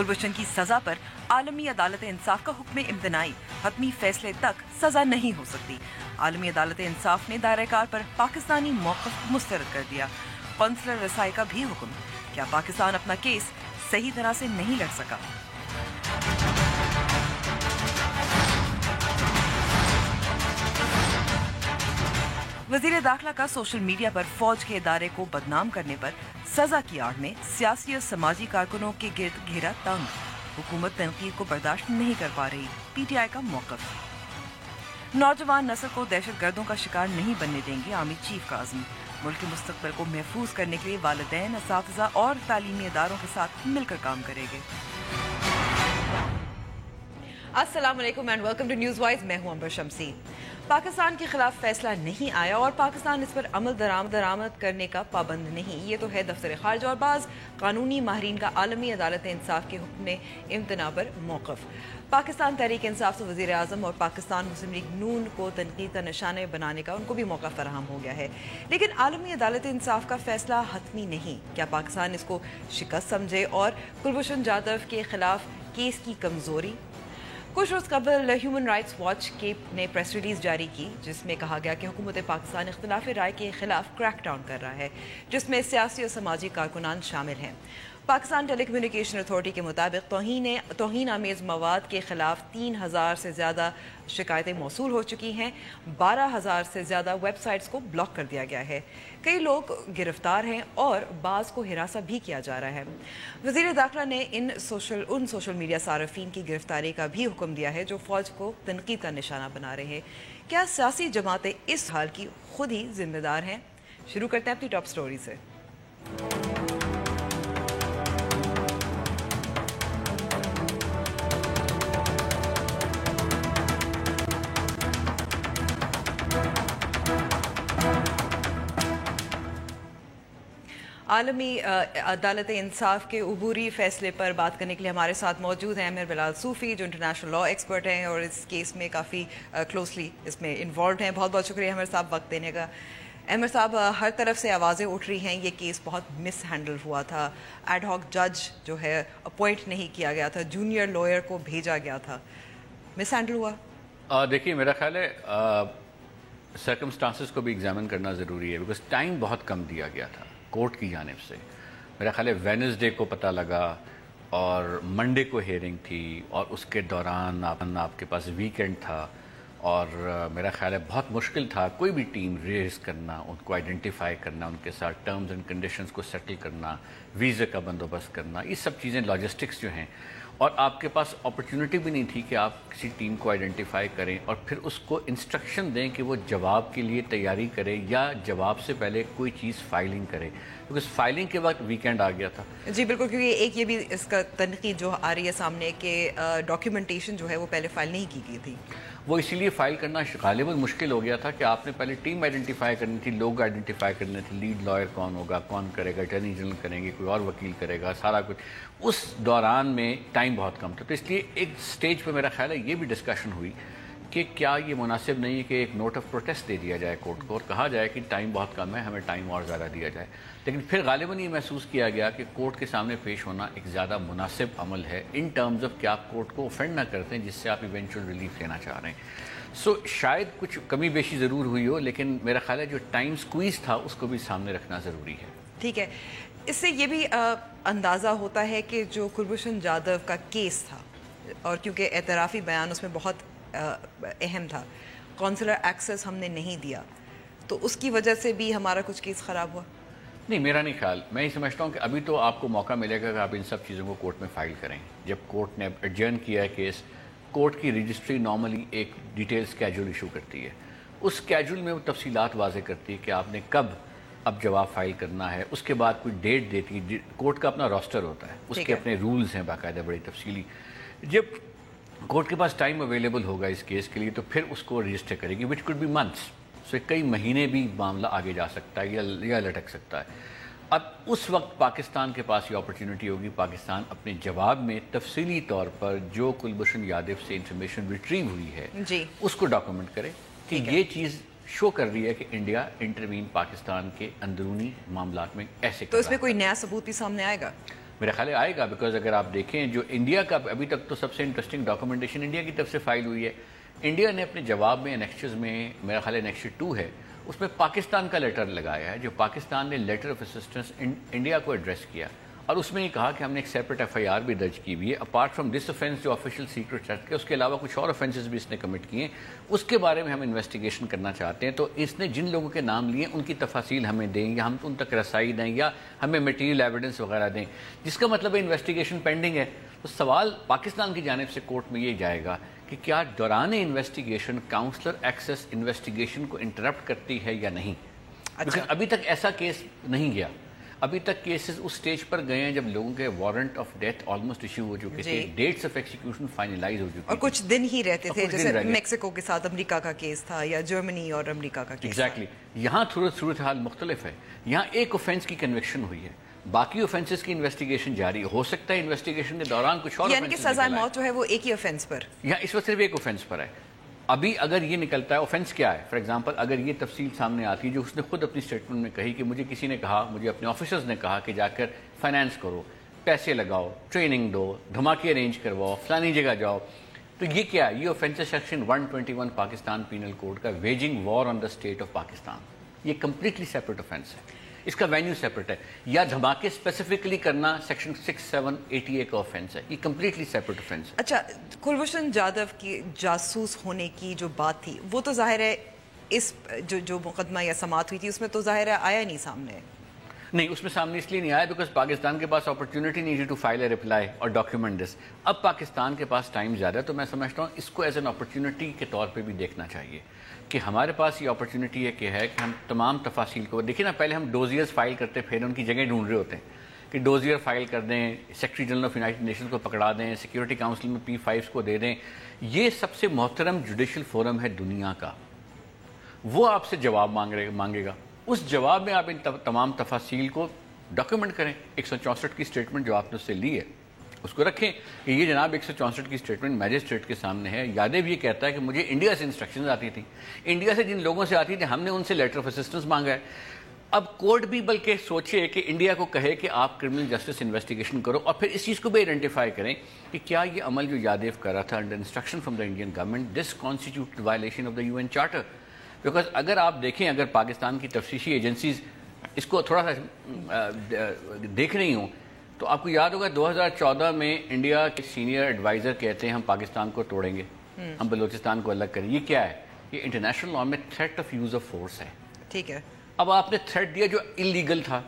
कुलभूषण की सजा पर आलमी अदालत इंसाफ का हुक्म इम्तनाई, हतमी फैसले तक सजा नहीं हो सकती। आलमी अदालत इंसाफ ने दायरेकार पर पाकिस्तानी मौक़िफ़ मुस्तरद कर दिया। कौंसलर रसाई का भी हुक्म, क्या पाकिस्तान अपना केस सही तरह से नहीं लड़ सका? वज़ीर दाखिला का सोशल मीडिया पर फौज के इदारे को बदनाम करने पर सजा की आड़ में सियासी और समाजी कारकुनों के गिर्द घेरा तंग। हुकूमत तनकीद को बर्दाश्त नहीं कर पा रही, पीटीआई का मौक़िफ़। नौजवान नस्ल को दहशतगर्दों का शिकार नहीं बनने देंगे, आर्मी चीफ का अज़्म। मुल्क के मुस्तक़बिल को महफूज करने के लिए वालिदैन, असातिज़ा और तालीमी इदारों के साथ मिलकर काम करेंगे। अस्सलाम वालेकुम and welcome to news wise. मैं हूं अंबर शमसी। पाकिस्तान के खिलाफ फैसला नहीं आया और पाकिस्तान इस पर अमल दरामद करने का पाबंद नहीं, ये तो है दफ्तर खारजा और बाज़ कानूनी माहिरीन का आलमी अदालत इंसाफ के हुक्म इम्तना पर मौक़िफ़। पाकिस्तान तहरीक इंसाफ से वज़ीर आज़म और पाकिस्तान मुस्लिम लीग नून को तनकीद का निशाना बनाने का उनको भी मौका फराहम हो गया है, लेकिन आलमी अदालत इंसाफ का फैसला हतमी नहीं। क्या पाकिस्तान इसको शिकस्त समझे और कुलभूषण जाधव के खिलाफ केस की कमज़ोरी? कुछ रोज़ कबल ह्यूमन राइट्स वॉच ने प्रेस रिलीज़ जारी की, जिसमें कहा गया कि हुकूमत पाकिस्तान इख्तिलाफ़ी राय के खिलाफ क्रैक डाउन कर रहा है, जिसमें सियासी और समाजी कारकुनान शामिल हैं। पाकिस्तान टेली कम्युनिकेशन अथॉरिटी के मुताबिक तौहीन आमेज़ मवाद के खिलाफ 3000 से ज़्यादा शिकायतें मौसूल हो चुकी हैं। 12,000 से ज़्यादा वेबसाइट्स को ब्लॉक कर दिया गया है। कई लोग गिरफ्तार हैं और बाज़ को हिरासत भी किया जा रहा है। वज़ीर दाखिला ने उन सोशल मीडिया सार्फिन की गिरफ्तारी का भी हुक्म दिया है जो फ़ौज को तनकीद का निशाना बना रहे हैं। क्या सियासी जमातें इस हाल की खुद ही जिम्मेदार हैं? शुरू करते हैं अपनी टॉप स्टोरी से। आलमी अदालत इंसाफ के उबूरी फैसले पर बात करने के लिए हमारे साथ मौजूद हैं अहमद बिलाल सूफ़ी, जो इंटरनेशनल लॉ एक्सपर्ट हैं और इस केस में काफ़ी क्लोजली इसमें इन्वॉल्व हैं। बहुत बहुत शुक्रिया अहमद साहब वक्त देने का। अहमद साहब, हर तरफ से आवाज़ें उठ रही हैं, ये केस बहुत मिस हैंडल हुआ था, एड हॉक जज जो है अपॉइंट नहीं किया गया था, जूनियर लॉयर को भेजा गया था, मिस हैंडल हुआ। देखिए, मेरा ख्याल है सर्कमस्टांसेस को भी एग्जामिन करना ज़रूरी है, बिकॉज टाइम बहुत कम दिया गया था कोर्ट की जानिब से। मेरा ख्याल है वेडनेसडे को पता लगा और मंडे को हियरिंग थी और उसके दौरान आपके पास वीकेंड था और मेरा ख्याल है बहुत मुश्किल था कोई भी टीम रेज करना, उनको आइडेंटिफाई करना, उनके साथ टर्म्स एंड कंडीशंस को सेटल करना, वीज़े का बंदोबस्त करना, ये सब चीज़ें लॉजिस्टिक्स जो हैं, और आपके पास अपॉर्चुनिटी भी नहीं थी कि आप किसी टीम को आइडेंटिफाई करें और फिर उसको इंस्ट्रक्शन दें कि वो जवाब के लिए तैयारी करे या जवाब से पहले कोई चीज़ फाइलिंग करे, बिकॉज फाइलिंग के वक्त वीकेंड आ गया था। जी बिल्कुल, क्योंकि एक ये भी इसका तनकीद जो आ रही है सामने कि डॉक्यूमेंटेशन जो है वो पहले फाइल नहीं की गई थी। वो इसीलिए फ़ाइल करना गालिबन मुश्किल हो गया था कि आपने पहले टीम आइडेंटिफाई करनी थी, लोग आइडेंटिफाई करने थे, लीड लॉयर कौन होगा, कौन करेगा, अटॉर्नी जनरल करेंगे, कोई और वकील करेगा, सारा कुछ। उस दौरान में टाइम बहुत कम था, तो इसलिए एक स्टेज पे मेरा ख्याल है ये भी डिस्कशन हुई कि क्या ये मुनासिब नहीं है कि एक नोट ऑफ प्रोटेस्ट दे दिया जाए कोर्ट को और कहा जाए कि टाइम बहुत कम है, हमें टाइम और ज़्यादा दिया जाए। लेकिन फिर गालिबन ये महसूस किया गया कि कोर्ट के सामने पेश होना एक ज़्यादा मुनासिब अमल है इन टर्म्स ऑफ कि आप कोर्ट को ऑफेंड ना करते हैं जिससे आप इवेंचुअल रिलीफ लेना चाह रहे हैं। सो शायद कुछ कमी बेशी ज़रूर हुई हो, लेकिन मेरा ख्याल है जो टाइम स्क्वीज़ था उसको भी सामने रखना ज़रूरी है। ठीक है, इससे ये भी अंदाज़ा होता है कि जो कुलभूषण जाधव का केस था, और क्योंकि एतराफ़ी बयान उसमें बहुत अहम था, कौंसलर एक्सेस हमने नहीं दिया, तो उसकी वजह से भी हमारा कुछ केस ख़राब हुआ। नहीं, मेरा नहीं ख्याल। मैं ये समझता हूँ कि अभी तो आपको मौका मिलेगा कि आप इन सब चीज़ों को कोर्ट में फ़ाइल करें। जब कोर्ट ने एडजर्न किया है केस, कोर्ट की रजिस्ट्री नॉर्मली एक डिटेल स्केड्यूल इशू करती है। उस स्केड्यूल में वो तफसीलात वाज़े करती है कि आपने कब अब जवाब फाइल करना है, उसके बाद कोई डेट देती है। कोर्ट का अपना रोस्टर होता है, उसके अपने रूल्स हैं बाकायदा बड़ी तफसीली। जब कोर्ट के पास टाइम अवेलेबल होगा इस केस के लिए तो फिर उसको रजिस्टर करेगी, विच कुड बी मंथ्स, सो कई महीने भी मामला आगे जा सकता है या लटक सकता है। अब उस वक्त पाकिस्तान के पास ये अपॉर्चुनिटी होगी, पाकिस्तान अपने जवाब में तफसीली तौर पर जो कुलभूषण यादव से इंफॉर्मेशन रिट्रीव हुई है जी, उसको डॉक्यूमेंट करे कि ये चीज़ शो कर रही है कि इंडिया इंटरवीन पाकिस्तान के अंदरूनी मामलात में ऐसे। तो इसमें कोई नया सबूत भी सामने आएगा? میرا خیال ہے آئے گا، بیکاز اگر آپ دیکھیں جو انڈیا کا ابھی تک تو سب سے انٹرسٹنگ ڈاکومنٹیشن انڈیا کی طرف سے فائل ہوئی ہے. انڈیا نے اپنے جواب میں انیکسچرز میں، میرا خیال ہے انیکسچر 2 ہے، اس میں پاکستان کا لیٹر لگایا ہے، جو پاکستان نے لیٹر آف اسسٹنس انڈیا کو ایڈریس کیا، اور اس میں یہ کہا کہ ہم نے ایک سیپریٹ FIR بھی درج کی ہوئی ہے اپارٹ فرام دس آفینس جو آفیشیل سیکرٹ ایکٹ کے، اس کے علاوہ کچھ اور آفینسز بھی اس نے کمٹ کیے ہیں، اس کے بارے میں ہم انویسٹیگیشن کرنا چاہتے ہیں. تو اس نے جن لوگوں کے نام لیے ان کی تفاصیل ہمیں دیں یا ہم ان تک رسائی دیں یا ہمیں میٹیریل ایویڈنس وغیرہ دیں، جس کا مطلب ہے انویسٹیگیشن پینڈنگ ہے. تو سوال پاکستان کی جانب سے کورٹ میں یہ جائے گا کہ کیا دوران انویسٹیگیشن کاؤنسلر ایکسس انویسٹیگیشن کو انٹرپٹ کرتی ہے یا نہیں. ابھی تک ایسا کیس نہیں گیا، ابھی تک کیسز اس سٹیج پر گئے ہیں جب لوگوں کے warrant of death almost issue ہو چکے تھے، ڈیٹس آف ایکسیکیوشن فائنلائز ہو چکی اور کچھ دن ہی رہتے تھے، جیسے میکسیکو کے ساتھ امریکہ کا کیس تھا یا جرمنی اور امریکہ کا کیس. ایگزیکٹلی. یہاں صورتحال مختلف ہے، یہاں ایک اوفینس کی کنوکشن ہوئی ہے، باقی اوفینسز کی انویسٹیگیشن جاری ہو سکتا ہے انویسٹیگیشن کے دوران کچھ اور، یعنی کہ سزائے موت جو ہے وہ ایک ہی اوفینس پر، یہاں اس وقت صرف ایک اوفینس پر ہے. ابھی اگر یہ نکلتا ہے اوفینس کیا ہے، فار ایگزامپل اگر یہ تفصیل سامنے آتی ہے جو اس نے خود اپنی اسٹیٹمنٹ میں کہی کہ مجھے کسی نے کہا، مجھے اپنے آفیسرز نے کہا کہ جا کر فائنانس کرو، پیسے لگاؤ، ٹریننگ دو، دھماکے ارینج کرواؤ، فلانی جگہ جاؤ، تو یہ کیا ہے؟ یہ offence section 121 Pakistan penal code کا، waging war on the state of Pakistan. یہ کمپلیٹلی سیپریٹ اوفینس ہے، اس کا وینیو سیپریٹ ہے. یا دھماکے اسپیسیفکلی کرنا سیکشن 6780 کا اوفینس ہے، یہ کمپلیٹلی سیپریٹ اوفینس ہے. اچھا، کلبھوشن جادو کی جاسوس ہونے کی جو بات تھی وہ تو ظاہر ہے اس جو مقدمہ یا سماعت ہوئی تھی اس میں تو ظاہر ہے آیا نہیں سامنے. نہیں، اس میں سامنے اس لیے نہیں آیا بیکاز پاکستان کے پاس اپرچونٹی نہیں تھی ٹو فائل اے رپلائی اور ڈاکیومنٹ دس. اب پاکستان کے پاس ٹائم زیادہ ہے، تو میں سمجھتا ہوں اس کو ایز این اپرچونٹی کے طور پہ بھی دیکھنا چاہیے کہ ہمارے پاس یہ اپرچونٹی ہے کہ ہم تمام تفاصیل کو دیکھیں نا. پہلے ہم ڈوزیئرز فائل کرتے پھر ان کی جگہ ڈھونڈ رہے ہوتے ہیں کہ ڈوزیئر فائل کر دیں، secretary general of United nations کو پکڑا دیں، سیکورٹی کاؤنسل میں P5 کو دے دیں. یہ سب سے محترم جوڈیشل فورم ہے دنیا کا، وہ آپ سے جواب مانگے گا. اس جواب میں آپ ان تمام تفاصیل کو ڈاکیومنٹ کریں. 164 کی اسٹیٹمنٹ جو آپ نے اس سے لی ہے اس کو رکھیں کہ یہ جناب 164 کی اسٹیٹمنٹ میجسٹریٹ کے سامنے ہے. یادیو یہ کہتا ہے کہ مجھے انڈیا سے انسٹرکشنز آتی تھی، انڈیا سے جن لوگوں سے آتی تھی ہم نے ان سے لیٹر آف اسسٹنس مانگا ہے. اب کورٹ بھی بلکہ سوچے کہ انڈیا کو کہے کہ آپ کرمنل جسٹس انویسٹیگیشن کرو، اور پھر اس چیز کو بھی آئیڈینٹیفائی کریں کہ کیا یہ عمل جو یادیو کر رہا تھا under instruction from the Indian government this constituted violation of the UN charter. Because اگر آپ دیکھیں، اگر پاکستان کی تفتیشی ایجنسیز اس کو تھوڑا سا دیکھ رہی ہوں تو آپ کو یاد ہوگا 2014 میں انڈیا کے سینئر ایڈوائزر کہتے ہیں ہم پاکستان کو توڑیں گے، ہم بلوچستان کو الگ کریں. یہ کیا ہے؟ یہ انٹرنیشنل لا میں threat of use of force ہے. ٹھیک ہے. اب آپ نے تھریٹ دیا جو انلیگل تھا.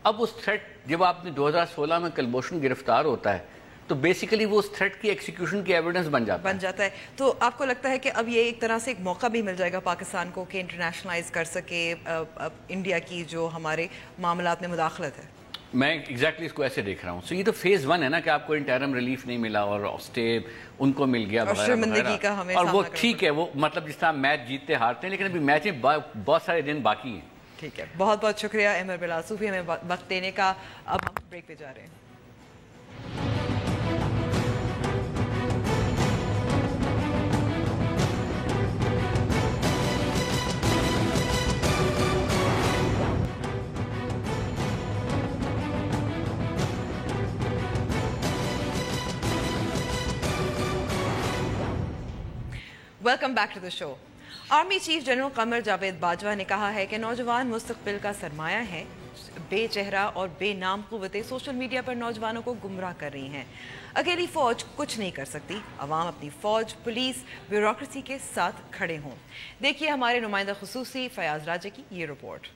اب اس تھریٹ جب آپ نے 2016 میں کلبھوشن گرفتار ہوتا ہے تو بیسیکلی وہ اس تھریٹ کی ایکسیکیوشن کی ایویڈنس بن جاتا ہے. تو آپ کو لگتا ہے کہ اب یہ ایک طرح سے ایک موقع بھی مل جائے گا پاکستان کو کہ انٹرنیشنلائز کر سکے انڈیا کی جو ہمارے معاملات میں مداخلت ہے؟ میں ایگزیکٹلی اس کو ایسے دیکھ رہا ہوں. سو یہ تو فیز 1 ہے نا کہ آپ کو انٹرم ریلیف نہیں ملا اور اسٹے ان کو مل گیا وغیرہ، اور وہ ٹھیک ہے، وہ مطلب جس طرح میچ جیتتے ہارتے ہیں، لیکن ابھی میچ میں بہت سارے دن باقی ہیں. ٹھیک ہے، بہت بہت شکریہ احمد بلال صوفی ہمیں وقت دینے کا. اب ہم بریک پہ جا رہے ہیں. Welcome back to the show. Army chief general Qamar Javed Bajwa نے کہا ہے کہ نوجوان مستقبل کا سرمایہ ہیں. بے چہرہ اور بے نام قوتیں سوشل میڈیا پر نوجوانوں کو گمراہ کر رہی ہیں. اکیلی فوج کچھ نہیں کر سکتی، عوام اپنی فوج، پولیس، بیوروکریسی کے ساتھ کھڑے ہوں. دیکھیے ہمارے نمائندہ خصوصی فیاض راجے کی یہ رپورٹ.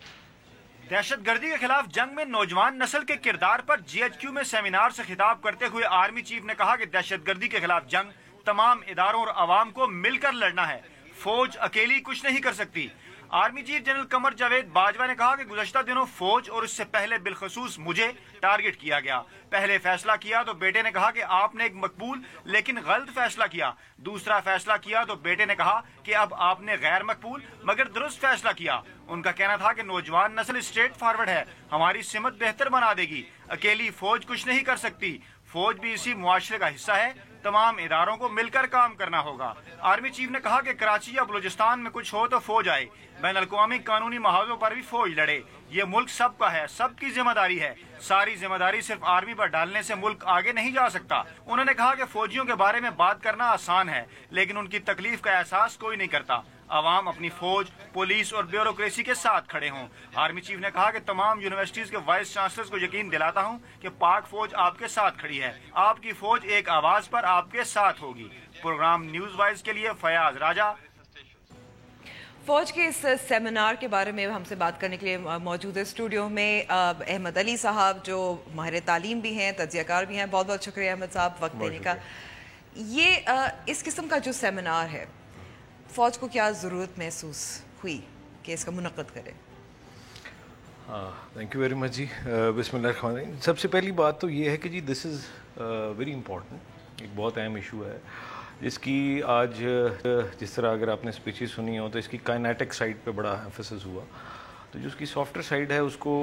دہشت گردی کے خلاف جنگ میں نوجوان نسل کے کردار پر GHQ میں سیمینار سے خطاب کرتے ہوئے آرمی چیف نے کہا کہ دہشت گردی کے خلاف جنگ تمام اداروں اور عوام کو مل کر لڑنا ہے، فوج اکیلی کچھ نہیں کر سکتی. Army chief general Qamar Javed Bajwa نے کہا کہ گزشتہ دنوں فوج اور اس سے پہلے بالخصوص مجھے ٹارگٹ کیا گیا. پہلے فیصلہ کیا تو بیٹے نے کہا کہ آپ نے ایک مقبول لیکن غلط فیصلہ کیا. دوسرا فیصلہ کیا تو بیٹے نے کہا کہ اب آپ نے غیر مقبول مگر درست فیصلہ کیا. ان کا کہنا تھا کہ نوجوان نسل اسٹریٹ فارورڈ ہے، ہماری سمت بہتر بنا دے گی، اکیلی فوج کچھ نہیں کر سکتی، فوج بھی اسی معاشرے کا حصہ ہے، तमाम इदारों को मिलकर काम करना होगा। आर्मी चीफ ने कहा कि कराची या बलूचिस्तान में कुछ हो तो फौज आए, बैन अल-अक़वामी कानूनी महावजों पर भी फौज लड़े। ये मुल्क सबका है, सबकी जिम्मेदारी है। सारी जिम्मेदारी सिर्फ आर्मी पर डालने से मुल्क आगे नहीं जा सकता। उन्होंने कहा कि फौजियों के बारे में बात करना आसान है, लेकिन उनकी तकलीफ का एहसास कोई नहीं करता। आवाम अपनी फौज, पुलिस और ब्यूरोक्रेसी के साथ खड़े हों। आर्मी चीफ ने कहा कि तमाम यूनिवर्सिटीज के वाइस चांसलर्स को यकीन दिलाता हूं कि पाक फौज आपके साथ खड़ी है। आपकी फौज एक आवाज पर आपके साथ होगी। प्रोग्राम न्यूज वाइज के लिए फयाज राजा। फौज के इस सेमिनार के बारे में हमसे बात करने के लिए मौजूद है स्टूडियो में अहमद अली साहब, जो माहिर तालीम भी हैं, तज्ज़ियाकार भी हैं। बहुत बहुत शुक्रिया अहमद साहब वक्त देने का। ये इस किस्म का जो सेमिनार है, फ़ौज को क्या ज़रूरत महसूस हुई कि इसका मुनक़्क़द करें? थैंक यू वेरी मच जी। बिस्मिल्लाह। सबसे पहली बात तो ये है कि जी दिस इज़ वेरी इंपॉर्टेंट, एक बहुत अहम इशू है जिसकी आज जिस तरह अगर आपने स्पीचेस सुनी हो तो इसकी काइनेटिक साइड पे बड़ा एम्फेसिस हुआ, तो जो उसकी सॉफ्टवेयर साइड है उसको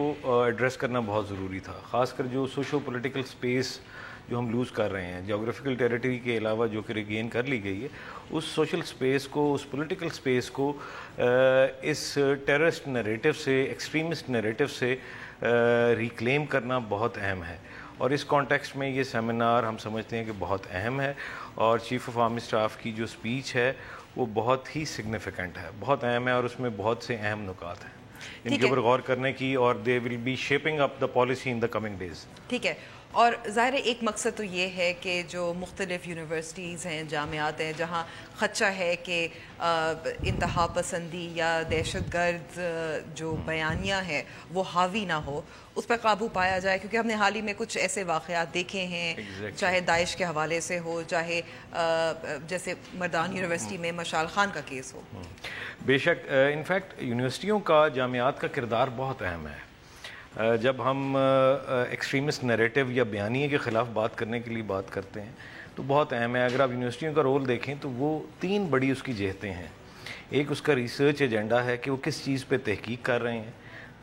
एड्रेस करना बहुत ज़रूरी था। ख़ासकर जो सोशो पॉलिटिकल स्पेस जो हम लूज़ कर रहे हैं, जोग्राफिकल टेरिटरी के अलावा जो कि रिगेन कर ली गई है, उस सोशल स्पेस को, उस पॉलिटिकल स्पेस को इस टेररिस्ट नैरेटिव से, एक्सट्रीमिस्ट नैरेटिव से रिक्लेम करना बहुत अहम है। और इस कॉन्टेक्स्ट में ये सेमिनार हम समझते हैं कि बहुत अहम है, और चीफ़ ऑफ आर्मी स्टाफ की जो स्पीच है वो बहुत ही सिग्निफिकेंट है, बहुत अहम है, और उसमें बहुत से अहम नुकात हैं इनके ऊपर गौर करने की, और they will be shaping up the policy in the coming days. ठीक है, और ज़ाहिर है एक मकसद तो ये है कि जो मुख्तलिफ़ यूनिवर्सिटीज़ हैं, जामियात हैं, जहाँ ख़दशा है कि इंतहा पसंदी या दहशत गर्द जो बयानियाँ हैं वो हावी ना हो, उस पर काबू पाया जाए। क्योंकि हमने हाल ही में कुछ ऐसे वाक़यात देखे हैं, चाहे दाइश के हवाले से हो, चाहे जैसे मर्दान यूनिवर्सिटी में मशाल खान का केस हो। बेशक, इनफैक्ट यूनिवर्सिटियों का, जामियात का किरदार बहुत अहम है। जब हम एक्सट्रीमिस्ट नैरेटिव या बयानिए के ख़िलाफ़ बात करने के लिए बात करते हैं तो बहुत अहम है। अगर आप यूनिवर्सिटियों का रोल देखें तो वो तीन बड़ी उसकी जहतें हैं। एक उसका रिसर्च एजेंडा है कि वो किस चीज़ पे तहकीक कर रहे हैं,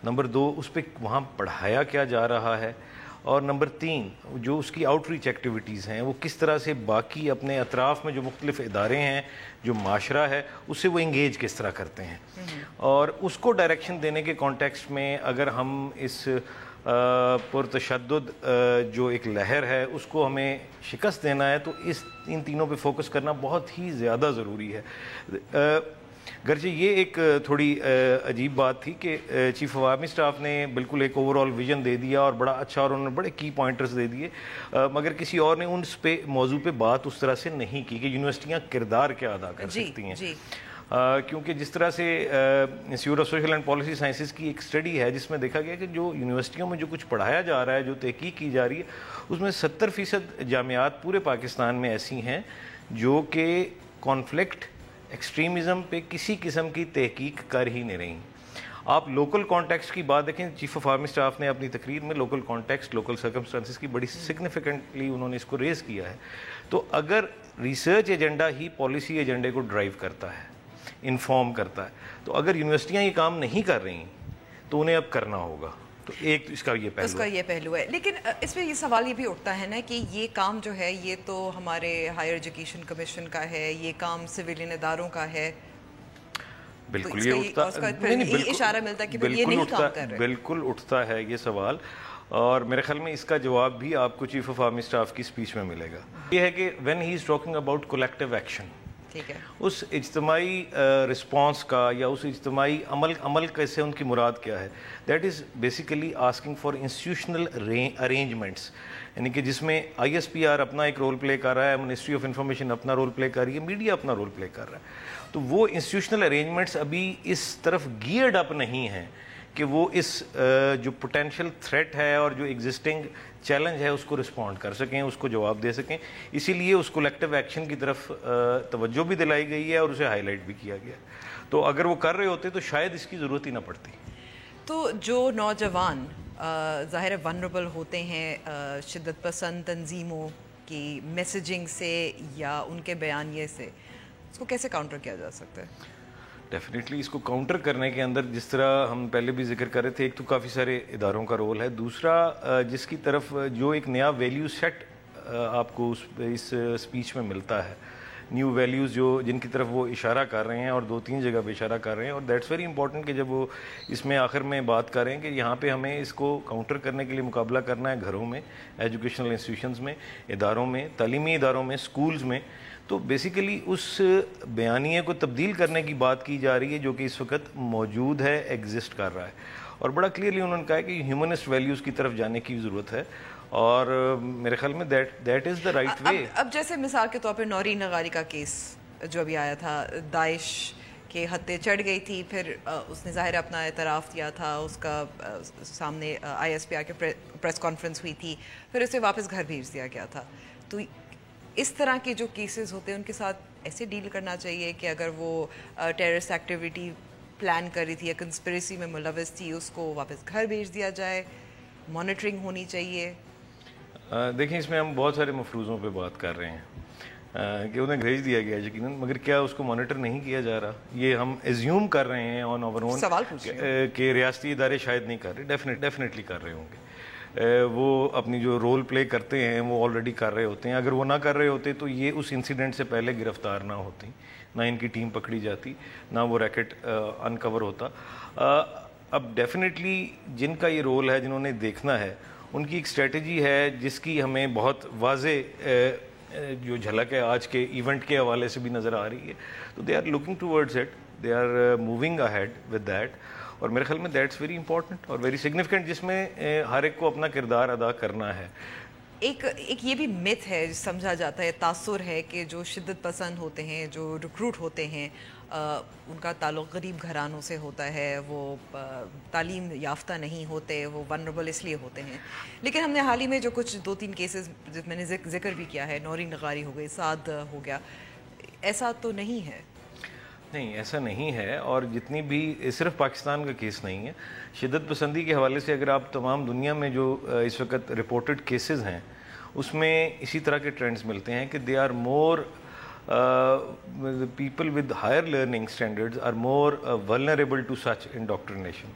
नंबर दो उस पर वहाँ पढ़ाया क्या जा रहा है, और नंबर तीन जो उसकी आउटरीच एक्टिविटीज़ हैं वो किस तरह से बाकी अपने अतराफ़ में जो मुख्तलिफ़ इदारे हैं, जो माशरा है, उससे वो इंगेज किस तरह करते हैं। और उसको डायरेक्शन देने के कॉन्टेक्स्ट में अगर हम इस पुरतशद्दुद जो एक लहर है उसको हमें शिकस्त देना है तो इन तीनों पे फोकस करना बहुत ही ज़्यादा ज़रूरी है। गर्चे ये एक थोड़ी अजीब बात थी कि चीफ ऑफ आर्मी स्टाफ ने बिल्कुल एक ओवरऑल विजन दे दिया और बड़ा अच्छा, और उन्होंने बड़े की पॉइंटर्स दे दिए, मगर किसी और ने उन पे मौजू पे बात उस तरह से नहीं की कि यूनिवर्सिटियाँ किरदार क्या अदा कर सकती हैं। क्योंकि जिस तरह से institute of social and policy sciences की एक स्टडी है जिसमें देखा गया कि जो यूनिवर्सिटियों में जो कुछ पढ़ाया जा रहा है, जो तहकीक की जा रही है, उसमें 70% जामियात पूरे पाकिस्तान में ऐसी हैं जो कि कॉन्फ्लिक्ट, एक्सट्रीमिज़म पे किसी किस्म की तहकीक कर ही नहीं रही। आप लोकल कॉन्टेक्स्ट की बात देखें, चीफ ऑफ आर्मी स्टाफ ने अपनी तकरीर में लोकल कॉन्टेक्स्ट, लोकल सर्कमस्टांसेस की बड़ी सिग्निफिकेंटली उन्होंने इसको रेज़ किया है। तो अगर रिसर्च एजेंडा ही पॉलिसी एजेंडे को ड्राइव करता है, इन्फॉर्म करता है, तो अगर यूनिवर्सिटियाँ ये काम नहीं कर रही तो उन्हें अब करना होगा। तो एक इसका ये पहलू है। लेकिन इसमें ये सवाल ये भी उठता है ना कि ये काम जो है ये तो हमारे हायर एजुकेशन कमीशन का है, ये काम सिविलियन इदारों का है। बिल्कुल तो ये उठता नहीं, इशारा मिलता है कि ये नहीं काम कर रहे। बिल्कुल उठता है ये सवाल, और मेरे ख्याल में इसका जवाब भी आपको चीफ ऑफ आर्मी स्टाफ की स्पीच में मिलेगा। ये है कि when he is talking about collective action, उस इज्तमाई रिस्पॉन्स का या उस इज्तमाई अमल कैसे उनकी मुराद क्या है, that is basically asking for institutional arrangements, यानी कि जिसमें ISPR अपना एक रोल प्ले कर रहा है, मिनिस्ट्री ऑफ इंफॉर्मेशन अपना रोल प्ले कर रही है, मीडिया अपना रोल प्ले कर रहा है। तो वो इंस्टीट्यूशनल अरेंजमेंट्स अभी इस तरफ गियर्ड अप नहीं हैं कि वो इस जो पोटेंशियल थ्रेट है और जो एग्जिस्टिंग चैलेंज है उसको रिस्पॉन्ड कर सकें, उसको जवाब दे सकें। इसीलिए उस कलेक्टिव एक्शन की तरफ तवज्जो भी दिलाई गई है और उसे हाईलाइट भी किया गया। तो अगर वो कर रहे होते तो शायद इसकी ज़रूरत ही ना पड़ती। तो जो नौजवान ज़ाहिर है वनरेबल होते हैं शिद्दत पसंद तंजीमों की मैसेजिंग से या उनके बयानिए से, उसको कैसे काउंटर किया जा सकता है? डेफिनेटली इसको काउंटर करने के अंदर जिस तरह हम पहले भी जिक्र कर रहे थे, एक तो काफ़ी सारे इदारों का रोल है, दूसरा जिसकी तरफ जो एक नया वैल्यू सेट آپ کو اس اسپیچ میں ملتا ہے، نیو ویلیوز جن کی طرف وہ اشارہ کر رہے ہیں اور 2-3 جگہ پہ اشارہ کر رہے ہیں. اور دیٹس ویری امپورٹنٹ کہ جب وہ اس میں آخر میں بات کر رہے ہیں کہ یہاں پہ ہمیں اس کو کاؤنٹر کرنے کے لیے مقابلہ کرنا ہے گھروں میں، ایجوکیشنل انسٹیٹیوشنز میں، اداروں میں، تعلیمی اداروں میں، اسکولز میں. تو بیسیکلی اس بیانیے کو تبدیل کرنے کی بات کی جا رہی ہے جو کہ اس وقت موجود ہے، ایگزسٹ کر رہا ہے. اور بڑا کلیئرلی انہوں نے کہا ہے کہ ہیومنسٹ ویلیوز کی طرف جانے کی ضرورت ہے، اور میرے خیال میں that is the right way. اب جیسے مثال کے طور پہ نورین نغاری کا کیس جو ابھی آیا تھا، داعش کے ہتھے چڑھ گئی تھی، پھر اس نے ظاہر اپنا اعتراف دیا تھا، اس کا سامنے ISPR کے پریس کانفرنس ہوئی تھی، پھر اسے واپس گھر بھیج دیا گیا تھا. تو اس طرح کے جو کیسز ہوتے ہیں ان کے ساتھ ایسے ڈیل کرنا چاہیے کہ اگر وہ ٹیررسٹ ایکٹیویٹی پلان کر رہی تھی یا کنسپریسی میں ملوث تھی، اس کو واپس گھر بھیج دیا جائے، مانیٹرنگ ہونی چاہیے. دیکھیں اس میں ہم بہت سارے مفروضوں پہ بات کر رہے ہیں کہ انہیں بھیج دیا گیا یقیناً، مگر کیا اس کو مانیٹر نہیں کیا جا رہا؟ یہ ہم ایزیوم کر رہے ہیں آن اوور اون سوال پوچھ رہے ہیں کہ ریاستی ادارے شاید نہیں کر رہے. ڈیفینیٹلی کر رہے ہوں گے. وہ اپنی جو رول پلے کرتے ہیں وہ آلریڈی کر رہے ہوتے ہیں. اگر وہ نہ کر رہے ہوتے تو یہ اس انسیڈنٹ سے پہلے گرفتار نہ ہوتی، نہ ان کی ٹیم پکڑی جاتی، نہ وہ ریکٹ انکور ہوتا. اب ڈیفینیٹلی جن کا یہ رول ہے، جنہوں نے دیکھنا ہے، ان کی ایک اسٹریٹجی ہے جس کی ہمیں بہت واضح جو جھلک ہے آج کے ایونٹ کے حوالے سے بھی نظر آ رہی ہے. تو they are looking towards it, they are moving ahead with that. اور میرے خیال میں دیٹس ویری امپورٹنٹ اور ویری سگنیفیکنٹ، جس میں ہر ایک کو اپنا کردار ادا کرنا ہے. ایک یہ بھی مت ہے، سمجھا جاتا ہے، تاثر ہے کہ جو شدت پسند ہوتے ہیں، جو ریکروٹ ہوتے ہیں، ان کا تعلق غریب گھرانوں سے ہوتا ہے، وہ تعلیم یافتہ نہیں ہوتے، وہ ونربل اس لیے ہوتے ہیں. لیکن ہم نے حال ہی میں جو کچھ 2-3 کیسز جس میں نے ذکر بھی کیا ہے، نورین نغاری ہو گئی، سعد ہو گیا، ایسا تو نہیں ہے. نہیں، ایسا نہیں ہے. اور جتنی بھی صرف پاکستان کا کیس نہیں ہے، شدت پسندی کے حوالے سے اگر آپ تمام دنیا میں جو اس وقت رپورٹڈ کیسز ہیں اس میں اسی طرح کے ٹرینڈز ملتے ہیں کہ they are more people with higher learning standards are more vulnerable to such indoctrination.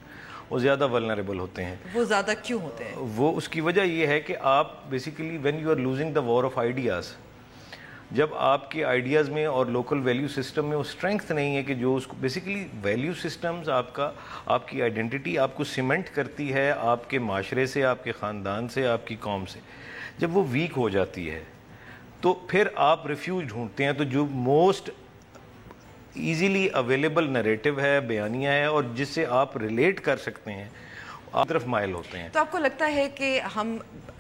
وہ زیادہ ولنریبل ہوتے ہیں. وہ زیادہ کیوں ہوتے ہیں؟ وہ اس کی وجہ یہ ہے کہ آپ basically when you are losing the war of ideas, جب آپ کے آئیڈیاز میں اور لوکل ویلیو سسٹم میں وہ اسٹرینتھ نہیں ہے کہ جو اس کو بیسیکلی ویلیو سسٹمز آپ کی آئیڈینٹی آپ کو سیمنٹ کرتی ہے آپ کے معاشرے سے، آپ کے خاندان سے، آپ کی قوم سے، جب وہ ویک ہو جاتی ہے تو پھر آپ ریفیوج ڈھونڈتے ہیں. تو جو موسٹ ایزیلی اویلیبل نریٹو ہے، بیانیہ ہے، اور جس سے آپ ریلیٹ کر سکتے ہیں، آپ طرف مائل ہوتے ہیں. تو آپ کو لگتا ہے کہ ہم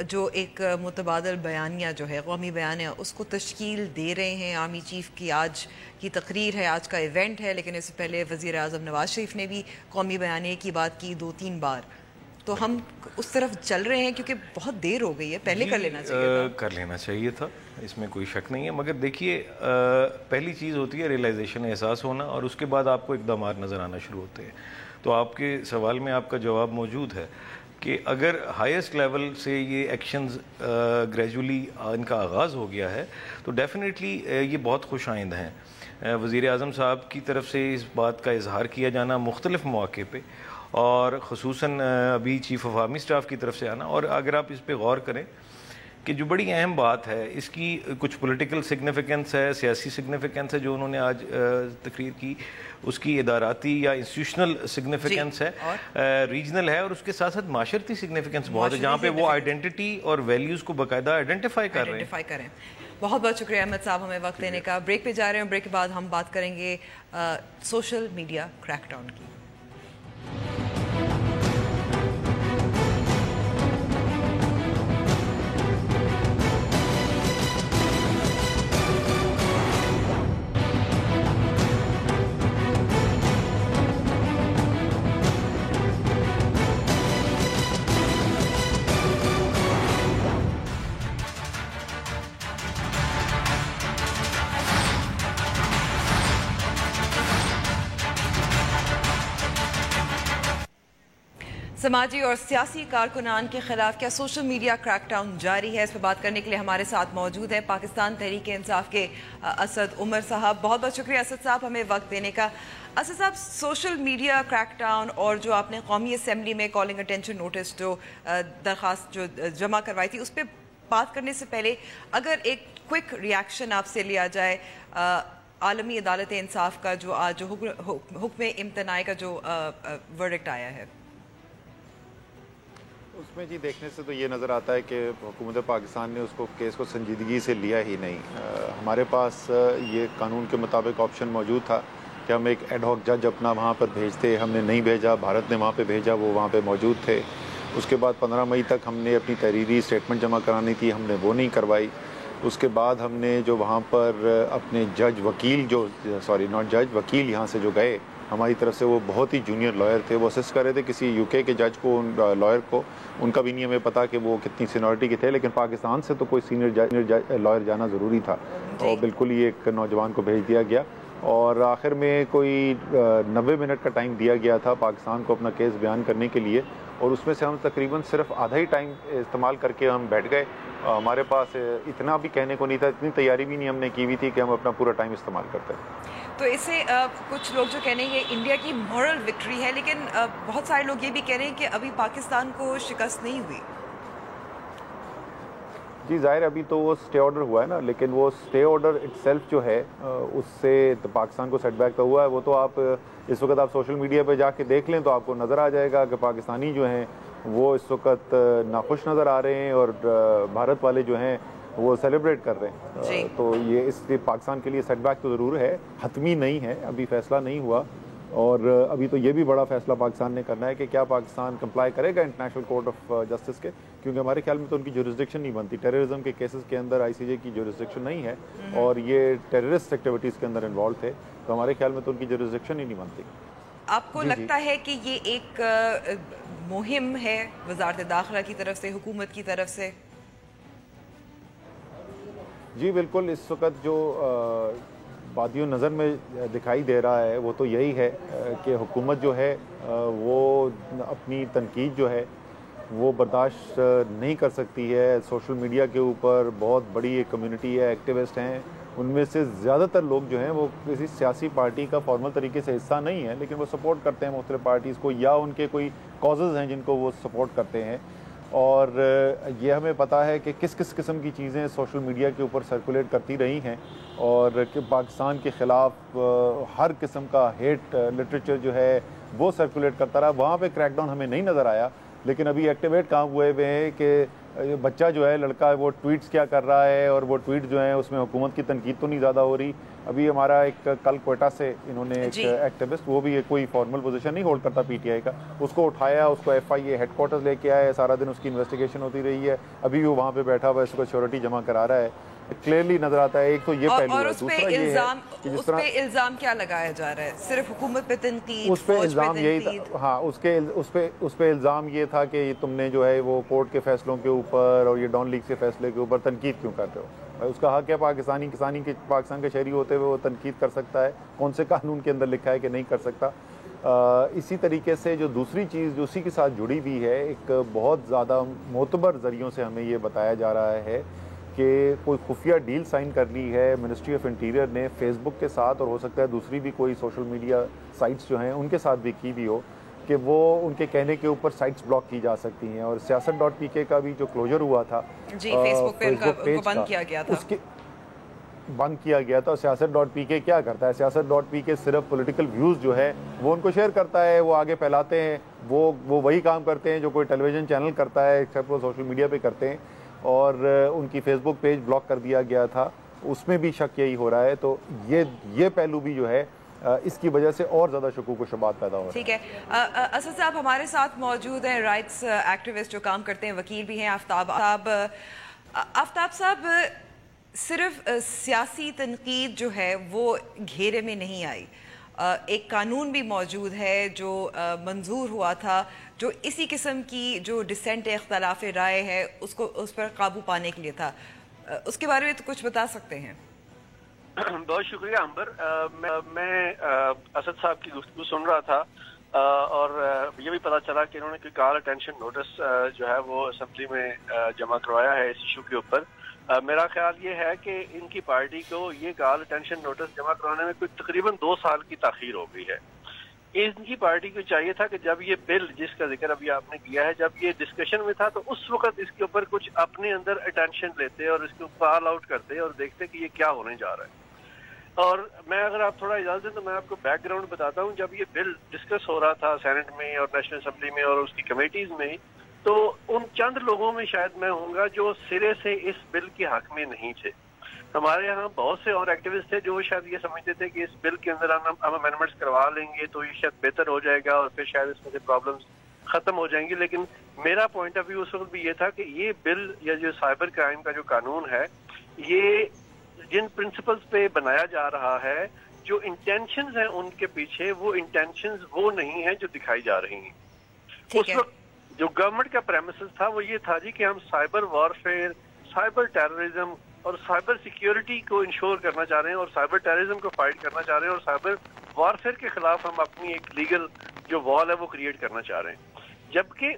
جو ایک متبادل بیانیہ جو ہے، قومی بیانیہ، اس کو تشکیل دے رہے ہیں؟ آرمی چیف کی آج کی تقریر ہے، آج کا ایونٹ ہے، لیکن اس سے پہلے وزیر اعظم نواز شریف نے بھی قومی بیانیے کی بات کی 2-3 بار. تو ہم اس طرف چل رہے ہیں کیونکہ بہت دیر ہو گئی ہے، پہلے کر لینا چاہیے تھا. کر لینا چاہیے تھا، اس میں کوئی شک نہیں ہے. مگر دیکھیے پہلی چیز ہوتی ہے ریئلائزیشن، احساس ہونا، اور اس کے بعد آپ کو اقدامات نظر آنا شروع ہوتے ہیں. تو آپ کے سوال میں آپ کا جواب موجود ہے کہ اگر ہائیسٹ لیول سے یہ ایکشنز گریجولی ان کا آغاز ہو گیا ہے تو ڈیفینیٹلی یہ بہت خوش آئند ہیں. وزیر اعظم صاحب کی طرف سے اس بات کا اظہار کیا جانا مختلف مواقع پہ، اور خصوصاً ابھی چیف آف آرمی اسٹاف کی طرف سے آنا. اور اگر آپ اس پہ غور کریں کہ جو بڑی اہم بات ہے، اس کی کچھ پولیٹیکل سگنیفیکنس ہے، سیاسی سگنیفیکنس ہے جو انہوں نے آج تقریر کی، اس کی اداراتی یا انسٹیٹیوشنل سگنیفیکنس ہے، ریجنل ہے، اور اس کے ساتھ ساتھ معاشرتی سگنیفیکنس بہت ہے جہاں پہ وہ آئیڈینٹی اور ویلیوز کو باقاعدہ آئیڈینٹیفائی کر رہے ہیں. بہت بہت شکریہ احمد صاحب ہمیں وقت دینے کا. بریک پہ جا رہے ہیں، بریک کے بعد ہم بات کریں گے سوشل میڈیا کریک ڈاؤن کی. سماجی اور سیاسی کارکنان کے خلاف کیا سوشل میڈیا کریک ڈاؤن جاری ہے؟ اس پہ بات کرنے کے لیے ہمارے ساتھ موجود ہے پاکستان تحریک انصاف کے اسد عمر صاحب. بہت بہت شکریہ اسد صاحب ہمیں وقت دینے کا. اسد صاحب، سوشل میڈیا کریک ڈاؤن اور جو آپ نے قومی اسمبلی میں کالنگ اٹینشن نوٹس جو درخواست جو جمع کروائی تھی، اس پہ بات کرنے سے پہلے اگر ایک کوئک ریاکشن آپ سے لیا جائے عالمی عدالت انصاف کا جو آج حکم امتناع کا جو ورڈکٹ آیا ہے، اس میں جی دیکھنے سے تو یہ نظر آتا ہے کہ حکومت پاکستان نے کیس کو سنجیدگی سے لیا ہی نہیں. ہمارے پاس یہ قانون کے مطابق آپشن موجود تھا کہ ہم ایک ایڈ ہاک جج اپنا وہاں پر بھیجتے. ہم نے نہیں بھیجا، بھارت نے وہاں پہ بھیجا، وہ وہاں پہ موجود تھے. اس کے بعد 15 مئی تک ہم نے اپنی تحریری اسٹیٹمنٹ جمع کرانی تھی، ہم نے وہ نہیں کروائی. اس کے بعد ہم نے جو وہاں پر اپنے وکیل یہاں سے جو گئے ہماری طرف سے، وہ بہت ہی جونیئر لائر تھے. وہ اسسٹ کر رہے تھے کسی یو کے جج کو، لائر کو. ان کا بھی نہیں ہمیں پتا کہ وہ کتنی سینیورٹی کے تھے، لیکن پاکستان سے تو کوئی سینئر لائر جانا ضروری تھا، اور بالکل ہی ایک نوجوان کو بھیج دیا گیا. اور آخر میں کوئی 90 منٹ کا ٹائم دیا گیا تھا پاکستان کو اپنا کیس بیان کرنے کے لیے، اور اس میں سے ہم تقریباً صرف آدھا ہی ٹائم استعمال کر کے ہم بیٹھ گئے. ہمارے پاس اتنا بھی کہنے کو نہیں تھا، اتنی تیاری بھی نہیں ہم نے کی ہوئی تھی کہ ہم اپنا پورا ٹائم استعمال کرتے. تو اس سے کچھ لوگ جو کہہ رہے ہیں یہ انڈیا کی مورل وکٹری ہے، لیکن بہت سارے لوگ یہ بھی کہہ رہے ہیں کہ ابھی پاکستان کو شکست نہیں ہوئی. جی ظاہر ابھی تو وہ اسٹے آرڈر ہوا ہے نا، لیکن وہ اسٹے آرڈر اٹ سیلف جو ہے اس سے پاکستان کو سیٹ بیک تو ہوا ہے. وہ تو آپ اس وقت آپ سوشل میڈیا پہ جا کے دیکھ لیں تو آپ کو نظر آ جائے گا کہ پاکستانی جو ہیں وہ اس وقت ناخوش نظر آ رہے ہیں، اور بھارت والے جو ہیں وہ سیلیبریٹ کر رہے ہیں. تو یہ اس لیے پاکستان کے لیے سیٹ بیک تو ضرور ہے، حتمی نہیں ہے، ابھی فیصلہ نہیں ہوا. اور ابھی تو یہ بھی بڑا فیصلہ پاکستان نے کرنا ہے کہ کیا پاکستان کمپلائی کرے گا انٹرنیشنل کورٹ آف جسٹس کے، کیونکہ ہمارے خیال میں تو ان کی جورسڈکشن نہیں بنتی. ٹیررزم کے کیسز کے اندر آئی سی جے کی جورسڈکشن نہیں ہے، اور یہ ٹیررسٹ ایکٹیویٹیز کے اندر انوالو تھے، تو ہمارے خیال میں تو ان کی جورسڈکشن ہی نہیں بنتی. آپ کو لگتا ہے کہ یہ ایک مہم ہے وزارت داخلہ کی طرف سے، حکومت کی طرف سے؟ جی بالکل. اس وقت جو بادی نظر میں دکھائی دے رہا ہے وہ تو یہی ہے کہ حکومت جو ہے وہ اپنی تنقید جو ہے وہ برداشت نہیں کر سکتی ہے. سوشل میڈیا کے اوپر بہت بڑی ایک کمیونٹی ہے، ایکٹیوسٹ ہیں، ان میں سے زیادہ تر لوگ جو ہیں وہ کسی سیاسی پارٹی کا فارمل طریقے سے حصہ نہیں ہے، لیکن وہ سپورٹ کرتے ہیں مختلف پارٹیز کو، یا ان کے کوئی کازز ہیں جن کو وہ سپورٹ کرتے ہیں. اور یہ ہمیں پتہ ہے کہ کس کس قسم کی چیزیں سوشل میڈیا کے اوپر سرکولیٹ کرتی رہی ہیں، اور کہ پاکستان کے خلاف ہر قسم کا ہیٹ لٹریچر جو ہے وہ سرکولیٹ کرتا رہا. وہاں پہ کریک ڈاؤن ہمیں نہیں نظر آیا، لیکن ابھی ایکٹیویٹ کام ہوئے ہیں کہ بچہ جو ہے لڑکا وہ ٹویٹس کیا کر رہا ہے، اور وہ ٹویٹ جو ہیں اس میں حکومت کی تنقید تو نہیں زیادہ ہو رہی. ابھی ہمارا ایک کل کوئٹہ سے انہوں نے ایک ایکٹیوسٹ، وہ بھی کوئی فارمل پوزیشن نہیں ہولڈ کرتا پی ٹی آئی کا، اس کو اٹھایا، اس کو ایف آئی اے ہیڈ کوارٹرز لے کے آیا، سارا دن اس کی انویسٹیگیشن ہوتی رہی ہے. ابھی وہ وہاں پہ بیٹھا ہوا ہے، اس کو سیکورٹی جمع کرا رہا ہے. کلیئرلی نظر آتا ہے. ایک تو یہ پہلو ہے. دوسرا یہ ہے کہ جس طرح الزام کیا لگایا جا رہا ہے، صرف حکومت پہ تنقید، اس پہ الزام یہی تھا. ہاں اس پہ الزام یہ تھا کہ تم نے جو ہے وہ کورٹ کے فیصلوں کے اوپر اور یہ ڈان لیگ کے فیصلے کے اوپر تنقید کیوں کرتے ہو. اس کا حق ہے پاکستان کے شہری ہوتے ہوئے وہ تنقید کر سکتا ہے. کون سے قانون کے اندر لکھا ہے کہ نہیں کر سکتا. اسی طریقے سے جو دوسری چیز جو اسی کے ساتھ جڑی ہوئی ہے، ایک بہت زیادہ معتبر ذریعوں سے ہمیں یہ بتایا جا رہا ہے کہ کوئی خفیہ ڈیل سائن کر لی ہے منسٹری آف انٹیریئر نے فیس بک کے ساتھ، اور ہو سکتا ہے دوسری بھی کوئی سوشل میڈیا سائٹس جو ہیں ان کے ساتھ بھی کی بھی ہو، کہ وہ ان کے کہنے کے اوپر سائٹس بلاک کی جا سکتی ہیں. اور siyaasat.pk کا بھی جو کلوجر ہوا تھا، فیس بک پہ بند کیا گیا تھا، بند کیا گیا تھا. siyaasat.pk کیا کرتا ہے؟ siyaasat.pk صرف پولیٹیکل ویوز جو ہے وہ ان کو شیئر کرتا ہے، وہ آگے پھیلاتے ہیں. وہ وہی کام کرتے ہیں جو کوئی ٹیلی ویژن چینل کرتا ہے، ایکسیپٹ وہ سوشل میڈیا پہ کرتے ہیں. اور ان کی فیس بک پیج بلاک کر دیا گیا تھا، اس میں بھی شک یہی ہو رہا ہے. تو یہ پہلو بھی جو ہے اس کی وجہ سے اور زیادہ شکوک و شبہات پیدا ہو رہا ہے. ٹھیک ہے. اسد صاحب ہمارے ساتھ موجود ہیں، رائٹس ایکٹیوسٹ جو کام کرتے ہیں، وکیل بھی ہیں، آفتاب صاحب. صرف سیاسی تنقید جو ہے وہ گھیرے میں نہیں آئی، ایک قانون بھی موجود ہے جو منظور ہوا تھا، جو اسی قسم کی جو ڈسینٹ اختلاف رائے ہے اس پر قابو پانے کے لیے تھا. اس کے بارے میں تو کچھ بتا سکتے ہیں؟ بہت شکریہ امبر. میں اسد صاحب کی گفتگو سن رہا تھا، اور یہ بھی پتا چلا کہ انہوں نے کوئی کال اٹینشن نوٹس جو ہے وہ اسمبلی میں جمع کروایا ہے اس ایشو کے اوپر. میرا خیال یہ ہے کہ ان کی پارٹی کو یہ کال اٹینشن نوٹس جمع کروانے میں کوئی تقریباً 2 سال کی تاخیر ہو گئی ہے. इनकी पार्टी को चाहिए था कि जब ये बिल जिसका जिक्र अभी आपने किया है, जब ये डिस्कशन में था तो उस वक्त इसके ऊपर कुछ अपने अंदर अटेंशन लेते और इसके ऊपर ऑल आउट करते और देखते कि ये क्या होने जा रहा है। और मैं अगर आप थोड़ा इजाजत दें तो मैं आपको बैकग्राउंड बताता हूँ। जब ये बिल डिस्कस हो रहा था सेनेट में और नेशनल असेंबली में और उसकी कमेटीज में, तो उन चंद लोगों में शायद मैं होऊंगा जो सिरे से इस बिल के हक में नहीं थे। हमारे यहाँ बहुत से और एक्टिविस्ट थे जो शायद ये समझते थे कि इस बिल के अंदर हम अमेंडमेंट्स करवा लेंगे तो ये शायद बेहतर हो जाएगा और फिर शायद इसमें से प्रॉब्लम्स खत्म हो जाएंगी। लेकिन मेरा पॉइंट ऑफ व्यू उस वक्त भी ये था कि ये बिल या जो साइबर क्राइम का जो कानून है, ये जिन प्रिंसिपल्स पे बनाया जा रहा है, जो इंटेंशंस हैं उनके पीछे, वो इंटेंशंस वो नहीं है जो दिखाई जा रही हैं। उस वक्त जो गवर्नमेंट का प्रेमिसेस था वो ये था जी कि हम साइबर वॉरफेयर, साइबर टेररिज्म और साइबर सिक्योरिटी को इंश्योर करना चाह रहे हैं और साइबर टेररिज्म को फाइट करना चाह रहे हैं और साइबर वॉरफेयर के खिलाफ हम अपनी एक लीगल जो वॉल है वो क्रिएट करना चाह रहे हैं। जबकि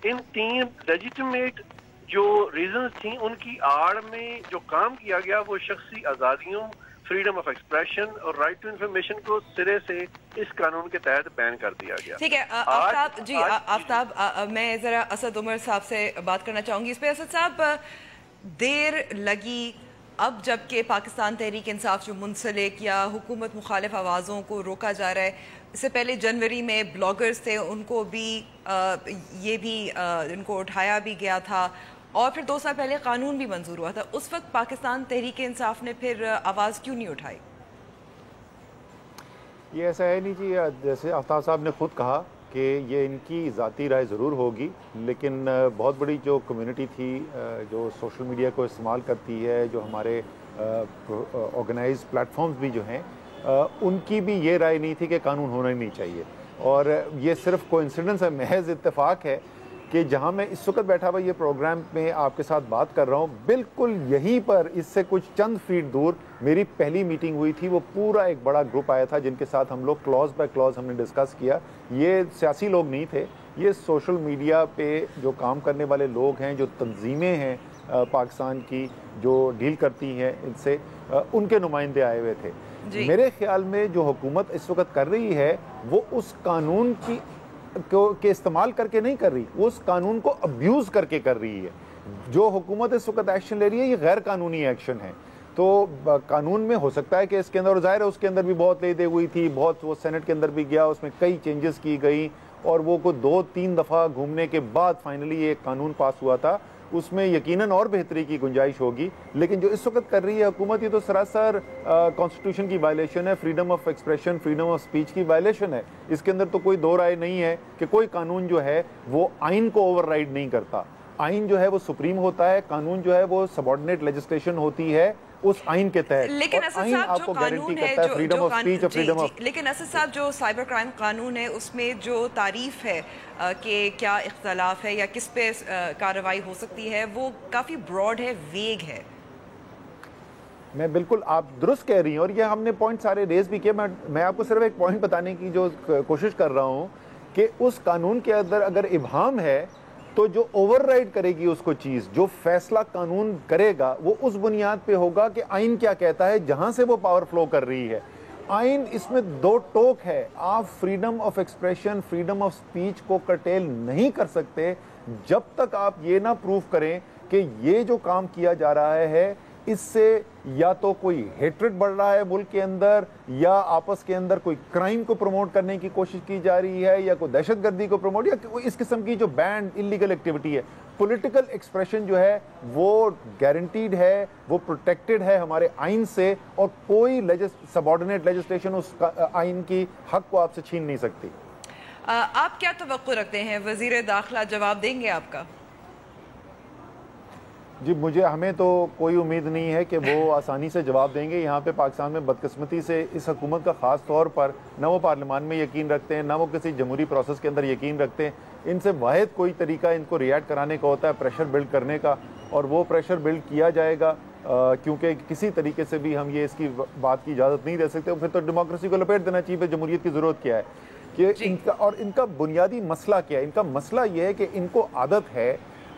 इन 3 लेजिटिमेट जो रीजंस थी उनकी आड़ में जो काम किया गया वो शख्सी आज़ादियों, फ्रीडम ऑफ एक्सप्रेशन और राइट टू इंफॉर्मेशन को सिरे से इस कानून के तहत बैन कर दिया गया। ठीक है आफ्ताब जी, आफ्ताब मैं जरा असद उमर साहब से बात करना चाहूंगी इस पे। असद साहब, देर लगी अब जबकि पाकिस्तान तहरीक इंसाफ जो मुंसलिक या हुकूमत मुखालिफ आवाज़ों को रोका जा रहा है, इससे पहले जनवरी में ब्लॉगर्स थे उनको भी इनको उठाया भी गया था और फिर 2 साल पहले कानून भी मंजूर हुआ था। उस वक्त पाकिस्तान तहरीक इंसाफ ने फिर आवाज़ क्यों नहीं उठाई? ये ऐसा है नहीं जी, जैसे आफ्ताब साहब ने खुद कहा कि ये इनकी ज़ाती राय ज़रूर होगी, लेकिन बहुत बड़ी जो कम्युनिटी थी जो सोशल मीडिया को इस्तेमाल करती है, जो हमारे ऑर्गेनाइज प्लेटफॉर्म्स भी जो हैं, उनकी भी ये राय नहीं थी कि कानून होना ही नहीं चाहिए। और ये सिर्फ कोइंसिडेंस है, महज इत्तेफाक है कि जहां मैं इस वक्त बैठा हुआ ये प्रोग्राम में आपके साथ बात कर रहा हूं, बिल्कुल यहीं पर इससे कुछ चंद फीट दूर मेरी पहली मीटिंग हुई थी। वो पूरा एक बड़ा ग्रुप आया था जिनके साथ हम लोग क्लॉज बाय क्लॉज हमने डिस्कस किया। ये सियासी लोग नहीं थे, ये सोशल मीडिया पे जो काम करने वाले लोग हैं, जो तंजीमें हैं पाकिस्तान की जो डील करती हैं इनसे, उनके नुमाइंदे आए हुए थे। मेरे ख्याल में जो हुकूमत इस वक्त कर रही है वो उस कानून के इस्तेमाल करके नहीं कर रही, वो उस कानून को अब्यूज़ करके कर रही है। जो हुकूमत इस वक्त एक्शन ले रही है ये गैर कानूनी एक्शन है। तो कानून में हो सकता है कि इसके अंदर, ज़ाहिर है उसके अंदर भी बहुत लेदे हुई थी, बहुत वो सेनेट के अंदर भी गया, उसमें कई चेंजेस की गई और वो को 2-3 दफ़ा घूमने के बाद फाइनली ये कानून पास हुआ था। उसमें यकीनन और बेहतरी की गुंजाइश होगी, लेकिन जो इस वक्त कर रही है हुकूमत, ये तो सरासर कॉन्स्टिट्यूशन की वायलेशन है, freedom of expression, freedom of speech की वायलेशन है। इसके अंदर तो कोई दो राय नहीं है कि कोई कानून जो है वो आइन को ओवरराइड नहीं करता। आइन जो है वो सुप्रीम होता है, कानून जो है वो सबऑर्डिनेट लेजिस्लेशन होती है उस आइन के तहत। लेकिन असद साहब जो कानून है, फ्रीडम ऑफ स्पीच और फ्रीडम ऑफ, लेकिन असद साहब जो साइबर क्राइम कानून है उसमें जो तारीफ है कि क्या इख्तलाफ है या किस पे कार्रवाई हो सकती है, वो काफ़ी ब्रॉड है, वेग है। मैं बिल्कुल, आप दुरुस्त कह रही हैं और ये हमने पॉइंट सारे रेज भी किए। मैं आपको सिर्फ एक पॉइंट बताने की जो कोशिश कर रहा हूँ कि उस कानून के अंदर अगर इब्हाम है तो जो ओवरराइड करेगी उसको चीज़, जो फैसला कानून करेगा वो उस बुनियाद पे होगा कि आइन क्या कहता है, जहां से वो पावर फ्लो कर रही है। आइन इसमें 2 टोक है। आप freedom of expression, freedom of speech को कर्टेल नहीं कर सकते जब तक आप ये ना प्रूव करें कि ये जो काम किया जा रहा है इससे या तो कोई हेट्रेड बढ़ रहा है मुल्क के अंदर, या आपस के अंदर कोई क्राइम को प्रमोट करने की कोशिश की जा रही है, या कोई दहशतगर्दी को प्रमोट, या इस किस्म की जो बैंड इलीगल एक्टिविटी है। पॉलिटिकल एक्सप्रेशन जो है वो गारंटीड है, वो प्रोटेक्टेड है हमारे आइन से, और कोई सबऑर्डिनेट लेजिस्लेशन उस आइन की हक को आपसे छीन नहीं सकती। आप क्या तवक्को रखते हैं, वजीर दाखिला जवाब देंगे आपका? जी, हमें तो कोई उम्मीद नहीं है कि वो आसानी से जवाब देंगे। यहाँ पे पाकिस्तान में बदकिस्मती से इस हुकूमत का ख़ास तौर पर ना वो पार्लियामान में यकीन रखते हैं, ना वो किसी जमहूरी प्रोसेस के अंदर यकीन रखते हैं। इनसे वाहिद कोई तरीका इनको रिएक्ट कराने का होता है प्रेशर बिल्ड करने का, और वो प्रेशर बिल्ड किया जाएगा क्योंकि किसी तरीके से भी हम ये इसकी बात की इजाज़त नहीं दे सकते। फिर तो डेमोक्रेसी को लपेट देना चाहिए। जमहूरियत की ज़रूरत क्या है कि इनका बुनियादी मसला क्या है? इनका मसला ये है कि इनको आदत है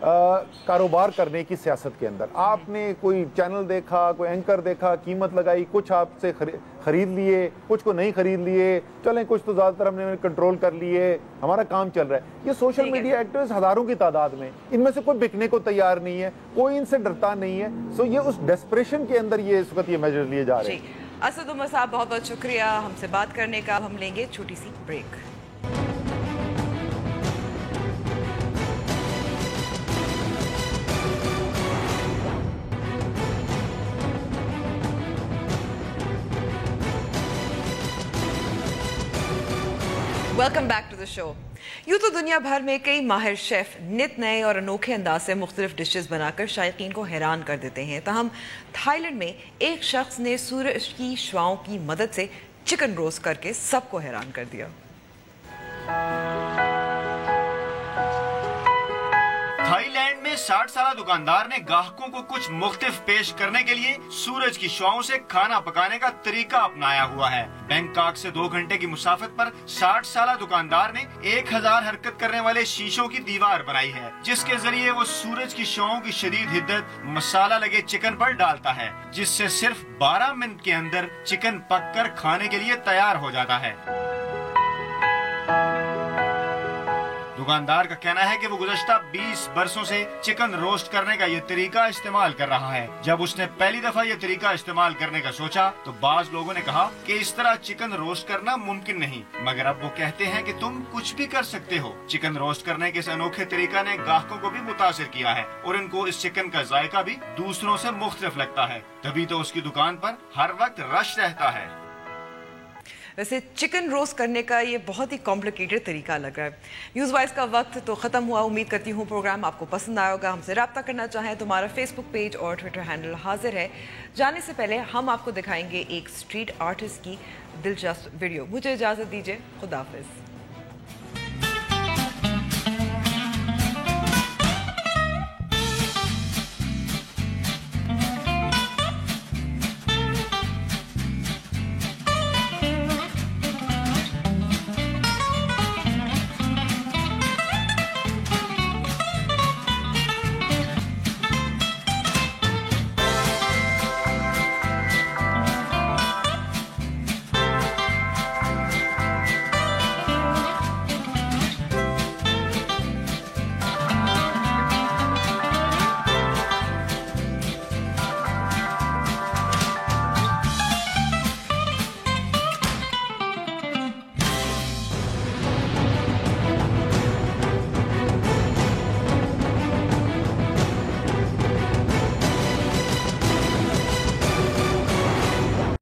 कारोबार करने की सियासत के अंदर। आपने कोई चैनल देखा, कोई एंकर देखा, कीमत लगाई, कुछ आपसे खरीद लिए, कुछ को नहीं खरीद लिए, चलें कुछ तो ज़्यादातर हमने कंट्रोल कर लिए, हमारा काम चल रहा है। ये सोशल मीडिया एक्टर्स हज़ारों की तादाद में, इनमें से कोई बिकने को तैयार नहीं है, कोई इनसे डरता नहीं है। सो ये उस डेस्परेशन के अंदर ये इस वक्त ये मेजर लिए जा रहे हैं। असद उमर साहब बहुत बहुत शुक्रिया हमसे बात करने का। हम लेंगे छोटी सी break. Welcome back to the show. यूँ तो दुनिया भर में कई माहिर शेफ नित नए और अनोखे अंदाज से मुख्तलिफ डिशेस बनाकर शायकीन को हैरान कर देते हैं। ताहम थाईलैंड में एक शख्स ने सूरज की शुआओं की मदद से चिकन रोस्ट करके सबको हैरान कर दिया। थाईलैंड में 60 साल दुकानदार ने ग्राहकों को कुछ मुख्तलिफ पेश करने के लिए सूरज की शुआओं से खाना पकाने का तरीका अपनाया हुआ है। बैंकॉक से 2 घंटे की मुसाफत पर 60 साल दुकानदार ने 1000 हरकत करने वाले शीशों की दीवार बनाई है, जिसके जरिए वो सूरज की शुआओं की शदीद हिद्दत मसाला लगे चिकन पर डालता है, जिससे सिर्फ 12 मिनट के अंदर चिकन पककर खाने के लिए तैयार हो जाता है। दुकानदार का कहना है कि वो गुज़श्ता 20 बरसों से चिकन रोस्ट करने का ये तरीका इस्तेमाल कर रहा है। जब उसने पहली दफा ये तरीका इस्तेमाल करने का सोचा तो बाज लोगों ने कहा कि इस तरह चिकन रोस्ट करना मुमकिन नहीं, मगर अब वो कहते हैं कि तुम कुछ भी कर सकते हो। चिकन रोस्ट करने के इस अनोखे तरीका ने ग्राहकों को भी मुतासिर किया है और इनको इस चिकन का जायका भी दूसरों से मुख्तलिफ लगता है, तभी तो उसकी दुकान पर हर वक्त रश रहता है। वैसे चिकन रोस्ट करने का ये बहुत ही कॉम्प्लिकेटेड तरीका लग रहा है। न्यूज़ वाइज का वक्त तो ख़त्म हुआ। उम्मीद करती हूँ प्रोग्राम आपको पसंद आया होगा। हमसे रब्ता करना चाहें तो हमारा फेसबुक पेज और ट्विटर हैंडल हाजिर है। जाने से पहले हम आपको दिखाएंगे एक स्ट्रीट आर्टिस्ट की दिलचस्प वीडियो। मुझे इजाज़त दीजिए। खुदा हाफिज़।